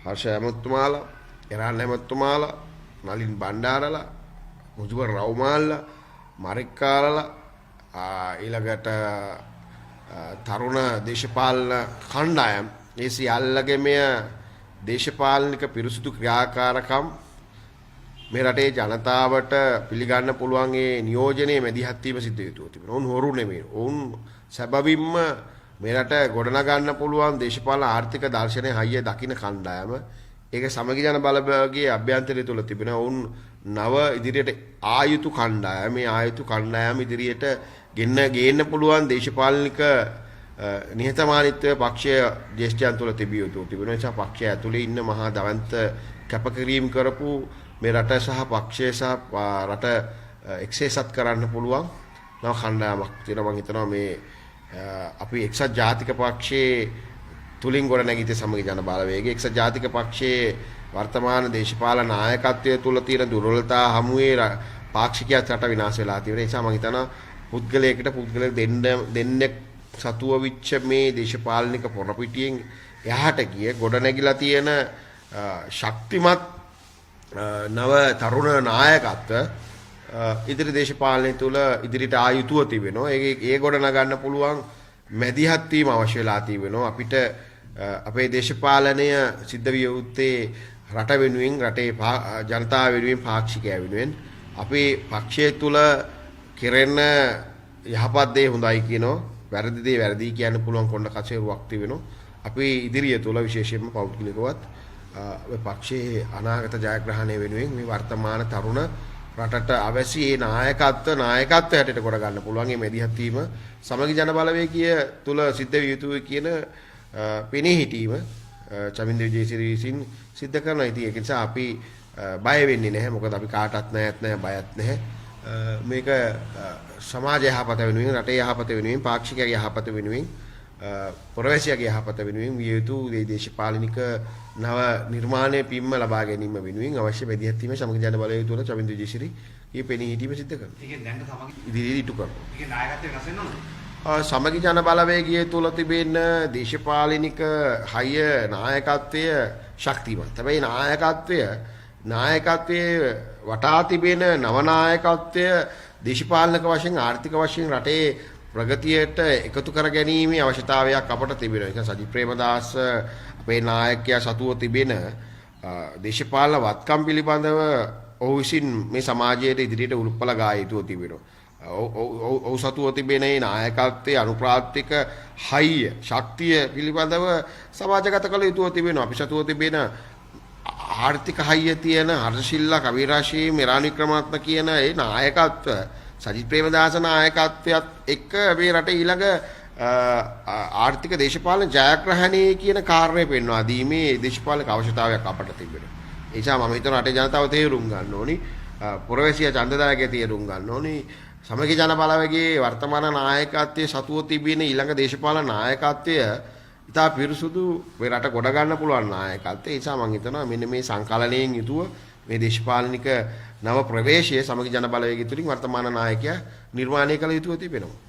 හර්ෂ ඇමතුමාලා, එරාන් ඇමතුමාලා, නලින් බණ්ඩාරලා, මුජුබර් රවුමාල්ලා, මරික්කාලලා, ඊළඟට තරුණ දේශපාලන කණ්ඩායම් ඒ සියල්ලගේම දේශපාලනික පිරිසුදු ක්‍රියාකාරකම් මේ රටේ ජනතාවට පිළිගන්න පුළුවන් ඒ නියෝජනයේ මැදිහත් වීම සිද්ධ වෙතුව තිබෙනවා. උන් හොරු නෙමෙයි. උන් සැබවින්ම මේ රට ගොඩනගන්න පුළුවන් දේශපාලන ආර්ථික දර්ශනයේ හයිය දකින්න කණ්ඩායම. ඒක සමගි ජන බලවේගයේ අභ්‍යන්තරය තුල තිබෙනවා. උන් නව ඉදිරියට ආයුතු කණ්ඩායම. මේ ආයුතු කණ්ඩායම ඉදිරියට ගේන්න පුළුවන් දේශපාලනික නිහතමානීත්වය පක්ෂය ජේෂ්ඨයන් තුළ තිබිය යුතු තිබෙනවා. ඒ නිසා පක්ෂය ඇතුලේ ඉන්න මහා දවන්ත කැපකිරීම කරපු මේ රට සහ පක්ෂය සහ රට එක්සේසත් කරන්න පුළුවන් නව කණ්ඩායමක් තියෙනවා. මම හිතනවා මේ අපි එක්සත් ජාතික පක්ෂයේ තුලින් ගොඩ නැගිච්ච සමගි ජන බලවේගය එක්සත් ජාතික පක්ෂයේ වර්තමාන දේශපාලන නායකත්වය තුළ තියෙන දුර්වලතා හමුවේ පාක්ෂිකයත් රට විනාශ වෙලා තියෙන නිසා මම හිතනවා පුද්ගලයෙක් දෙන්නෙක් සතුව විච්ච මේ දේශපාලනික පොරපිටියෙන් එහාට ගිය ගොඩ නැගිලා තියෙන ශක්තිමත් නව තරුණ නායකත්ව ඉදිරි දේශපාලනය තුළ ඉදිරියට ආයුතුව තිබෙනවා. ඒ ගොඩ නගන්න පුළුවන් මැදිහත් වීම අවශ්‍ය වෙලා තිබෙනවා. අපිට අපේ දේශපාලනය සිද්ධ විය යුත්තේ රට වෙනුවෙන්, රටේ ජනතාව වෙනුවෙන්, පාක්ෂිකයා වෙනුවෙන්. අපේ පක්ෂය තුළ කෙරෙන යහපත් දේ හොඳයි කියනවා, වැරදි දේ වැරදි කියන්න පුළුවන් කොණ්ඩ කචේරුවක් තිබෙනවා. අපි ඉදිරිය තුළ විශේෂයෙන්ම පෞද්ගලිකවත් පක්ෂයේ අනාගත ජයග්‍රහණය වෙනුවෙන් මේ වර්තමාන තරුණ රටට අවශ්‍ය ඒ නායකත්වය හැටියට කොට ගන්න පුළුවන් මේ මැදිහත් වීම සමගි ජන බලවේගය තුල සිද්ධ විය යුතුයි කියන පෙනී හිටීම චමින්ද විජේසිරි විසින් සිද්ධ කරනවා. ඉතින් ඒක නිසා අපි බය වෙන්නේ නැහැ. මොකද අපි කාටවත් බයත් නැහැ. මේක සමාජ යහපත වෙනුවෙන්, රටේ යහපත වෙනුවෙන්, පාක්ෂිකයාගේ යහපත වෙනුවෙන්, පුරවැසියාගේ යහපත වෙනුවෙන් විය යුතු දේශපාලනික නව නිර්මාණය පිම්ම ලබා ගැනීම වෙනුවෙන් අවශ්‍ය මැදිහත් වීම සමගි ජන බලවේගය තුළ චමින්ද විජේසිරි මේ පෙනී හිටීම සිද්ධ කරනවා. ඒකෙන් දැන් සමගි ඉදිරියට ඉටු කරනවා. ඒකේ නායකත්වය වෙනස් වෙනවද? සමගි ජන බලවේගය තුළ තිබෙන දේශපාලනික හය නායකත්වය ශක්තිමත්. හැබැයි නායකත්වයේ වටා තිබෙන නව නායකත්වය දේශපාලනික වශයෙන්, ආර්ථික වශයෙන් රටේ ප්‍රගතියට එකතු කර ගැනීමේ අවශ්‍යතාවයක් අපට තිබෙනවා. ඒක සජිත් ප්‍රේමදාස අපේ නායකයා සතුව තිබෙන දේශපාලන වත්කම් පිළිබඳව ඔහු විසින් මේ සමාජයට ඉදිරියට උල්පල ගා යුතුව තිබෙනවා. ඔහු සතුව තිබෙන මේ නායකත්වයේ අනුප්‍රාර්ථික හයිය, ශක්තිය පිළිබඳව සමාජගත කළ යුතුව තිබෙනවා. අපි සතුව තිබෙන ආර්ථික හයිය තියෙන හර්ෂිල්ලා, කවිරාශී, මෙරානි ක්‍රමාත්ම කියන ඒ නායකත්ව සජිත් ප්‍රේමදාස නායකත්වයත් එක්ක මේ රටේ ඊළඟ ආර්ථික දේශපාලන ජයග්‍රහණයේ කියන කාර්යය පෙන්වා දීමේ දේශපාලනික අවශ්‍යතාවයක් අපට තිබෙනවා. ඒ නිසා මම හිතනවා රටේ ජනතාව තේරුම් ගන්න ඕනි, පුරවැසියා ඡන්දදායකයා තේරුම් ගන්න ඕනි. සමගි ජන බලවේගයේ වර්තමාන නායකත්වයේ සතුව තිබෙන ඊළඟ දේශපාලන නායකත්වය ඉතා පිරිසුදු මේ රට ගොඩ ගන්න පුළුවන් නායකත්වය. ඒ නිසා මම හිතනවා මෙන්න මේ සංකලනයෙන් යුතුව මේ දේශපාලනික නව ප්‍රවේශය සමගි ජන බලවේගය තුලින් වර්තමාන නායකයා නිර්මාණය කළ යුතුව තිබෙනවා.